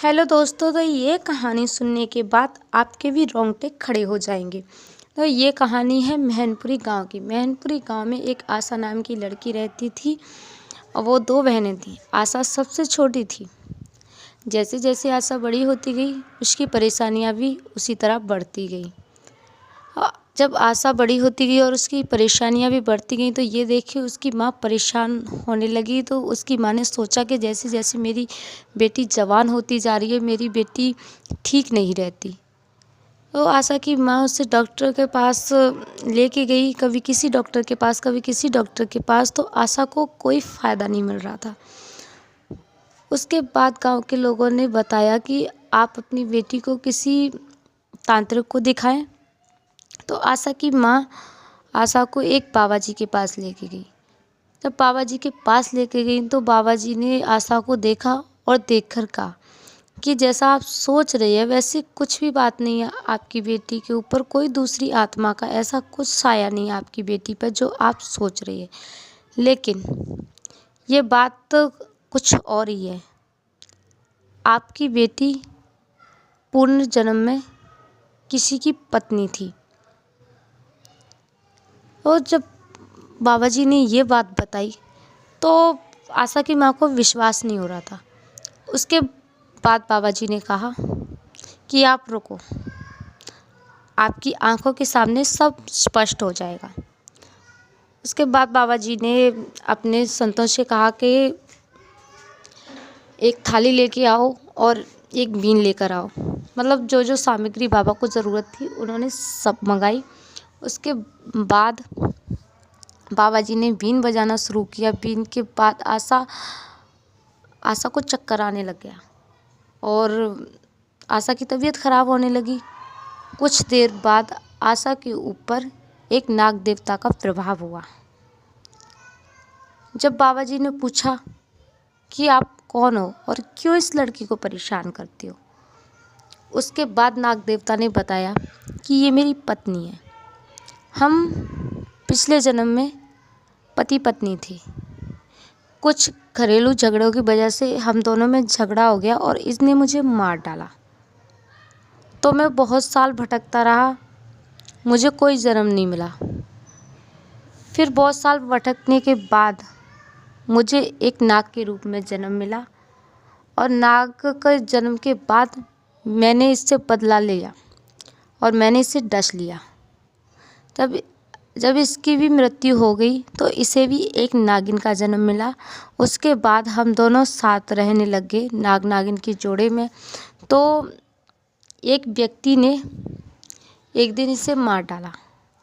Hello दोस्तों, तो ये कहानी सुनने के बाद आपके भी रोंगटे खड़े हो जाएंगे। तो ये कहानी है मैनपुरी गांव की। मैनपुरी गांव में एक आशा नाम की लड़की रहती थी और वो दो बहनें थीं। आशा सबसे छोटी थी। जैसे जैसे आशा बड़ी होती गई उसकी परेशानियां भी उसी तरह बढ़ती गई। जब आशा बड़ी होती गई और उसकी परेशानियां भी बढ़ती गई तो ये देख के उसकी माँ परेशान होने लगी। तो उसकी माँ ने सोचा कि जैसे जैसे मेरी बेटी जवान होती जा रही है, मेरी बेटी ठीक नहीं रहती। तो आशा की माँ उससे डॉक्टर के पास लेके गई, कभी किसी डॉक्टर के पास कभी किसी डॉक्टर के पास। तो आशा को कोई फ़ायदा नहीं मिल रहा था। उसके बाद गांव के लोगों ने बताया कि आप अपनी बेटी को किसी तांत्रिक को दिखाएं। तो आशा की माँ आशा को एक बाबा जी के पास लेके गई। जब बाबा जी के पास लेके गई तो बाबा जी ने आशा को देखा और देखकर कहा कि जैसा आप सोच रही है वैसे कुछ भी बात नहीं है आपकी बेटी के ऊपर। कोई दूसरी आत्मा का ऐसा कुछ साया नहीं है आपकी बेटी पर जो आप सोच रही है। लेकिन ये बात तो कुछ और ही है। आपकी बेटी पूर्ण जन्म में किसी की पत्नी थी। और जब बाबा जी ने ये बात बताई तो आशा की माँ को विश्वास नहीं हो रहा था। उसके बाद बाबा जी ने कहा कि आप रुको, आपकी आंखों के सामने सब स्पष्ट हो जाएगा। उसके बाद बाबा जी ने अपने संतों से कहा कि एक थाली लेके आओ और एक बीन लेकर आओ। मतलब जो जो सामग्री बाबा को ज़रूरत थी उन्होंने सब मंगाई। उसके बाद बाबा जी ने बीन बजाना शुरू किया। बीन के बाद आशा को चक्कर आने लग गया और आशा की तबीयत ख़राब होने लगी। कुछ देर बाद आशा के ऊपर एक नाग देवता का प्रभाव हुआ। जब बाबा जी ने पूछा कि आप कौन हो और क्यों इस लड़की को परेशान करती हो, उसके बाद नाग देवता ने बताया कि ये मेरी पत्नी है। हम पिछले जन्म में पति पत्नी थे। कुछ घरेलू झगड़ों की वजह से हम दोनों में झगड़ा हो गया और इसने मुझे मार डाला। तो मैं बहुत साल भटकता रहा, मुझे कोई जन्म नहीं मिला। फिर बहुत साल भटकने के बाद मुझे एक नाग के रूप में जन्म मिला और नाग के जन्म के बाद मैंने इससे बदला लिया और मैंने इसे डस लिया। जब इसकी भी मृत्यु हो गई तो इसे भी एक नागिन का जन्म मिला। उसके बाद हम दोनों साथ रहने लग गए नाग नागिन की जोड़े में। तो एक व्यक्ति ने एक दिन इसे मार डाला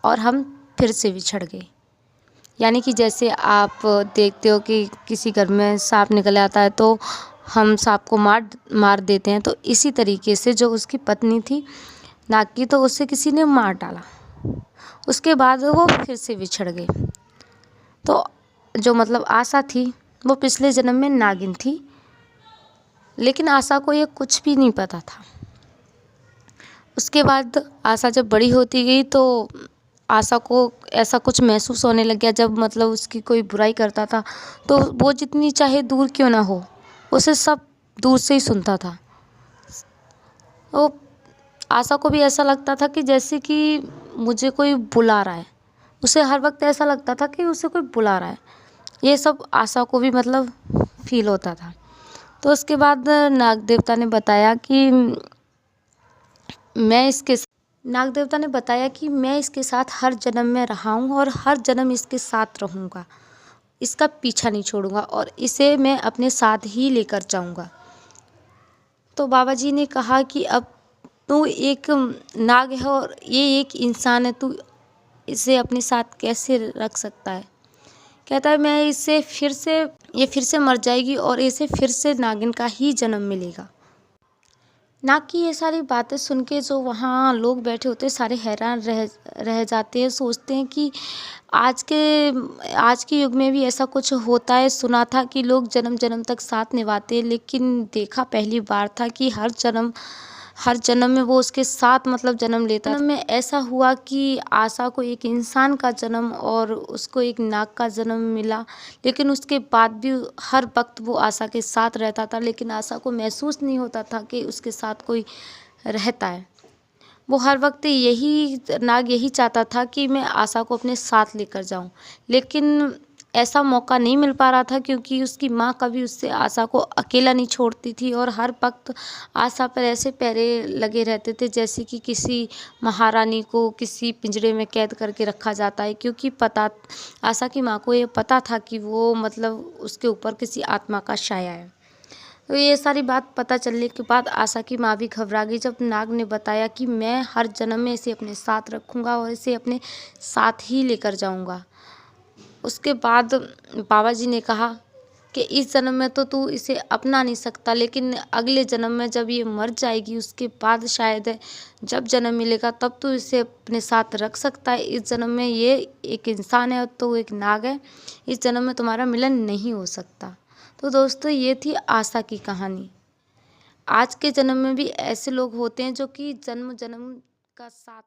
और हम फिर से बिछड़ गए। यानी कि जैसे आप देखते हो कि किसी घर में सांप निकल आता है तो हम सांप को मार देते हैं, तो इसी तरीके से जो उसकी पत्नी थी नाग की, तो उसे किसी ने मार डाला। उसके बाद वो फिर से बिछड़ गए। तो जो मतलब आशा थी वो पिछले जन्म में नागिन थी, लेकिन आशा को ये कुछ भी नहीं पता था। उसके बाद आशा जब बड़ी होती गई तो आशा को ऐसा कुछ महसूस होने लग गया। जब मतलब उसकी कोई बुराई करता था तो वो जितनी चाहे दूर क्यों ना हो उसे सब दूर से ही सुनता था। तो आशा को भी ऐसा लगता था कि जैसे कि मुझे कोई बुला रहा है। उसे हर वक्त ऐसा लगता था कि उसे कोई बुला रहा है। ये सब आशा को भी मतलब फील होता था। तो उसके बाद नाग देवता ने बताया कि मैं इसके साथ हर जन्म में रहा हूँ और हर जन्म इसके साथ रहूँगा। इसका पीछा नहीं छोड़ूंगा और इसे मैं अपने साथ ही लेकर जाऊँगा। तो बाबा जी ने कहा कि अब तू एक नाग है और ये एक इंसान है, तू इसे अपने साथ कैसे रख सकता है। कहता है मैं ये फिर से मर जाएगी और इसे फिर से नागिन का ही जन्म मिलेगा। नाग की ये सारी बातें सुन के जो वहाँ लोग बैठे होते हैं सारे हैरान रह जाते हैं। सोचते हैं कि आज के युग में भी ऐसा कुछ होता है। सुना था कि लोग जन्म जन्म तक साथ निभाते हैं, लेकिन देखा पहली बार था कि हर जन्म हर जन्म में वो उसके साथ मतलब जन्म लेता है। जन्म में ऐसा हुआ कि आशा को एक इंसान का जन्म और उसको एक नाग का जन्म मिला, लेकिन उसके बाद भी हर वक्त वो आशा के साथ रहता था, लेकिन आशा को महसूस नहीं होता था कि उसके साथ कोई रहता है। वो हर वक्त यही नाग यही चाहता था कि मैं आशा को अपने साथ लेकर जाऊं, लेकिन ऐसा मौका नहीं मिल पा रहा था क्योंकि उसकी माँ कभी उससे आशा को अकेला नहीं छोड़ती थी और हर वक्त आशा पर ऐसे पहरे लगे रहते थे जैसे कि किसी महारानी को किसी पिंजरे में कैद करके रखा जाता है, क्योंकि पता आशा की माँ को ये पता था कि वो मतलब उसके ऊपर किसी आत्मा का साया है। तो ये सारी बात पता चलने के बाद आशा की माँ भी घबरा गई जब नाग ने बताया कि मैं हर जन्म में इसे अपने साथ रखूँगा और इसे अपने साथ ही लेकर जाऊँगा। उसके बाद बाबा जी ने कहा कि इस जन्म में तो तू इसे अपना नहीं सकता, लेकिन अगले जन्म में जब ये मर जाएगी उसके बाद शायद जब जन्म मिलेगा तब तू इसे अपने साथ रख सकता है। इस जन्म में ये एक इंसान है तो वो एक नाग है, इस जन्म में तुम्हारा मिलन नहीं हो सकता। तो दोस्तों ये थी आशा की कहानी। आज के जन्म में भी ऐसे लोग होते हैं जो कि जन्म जन्म का साथ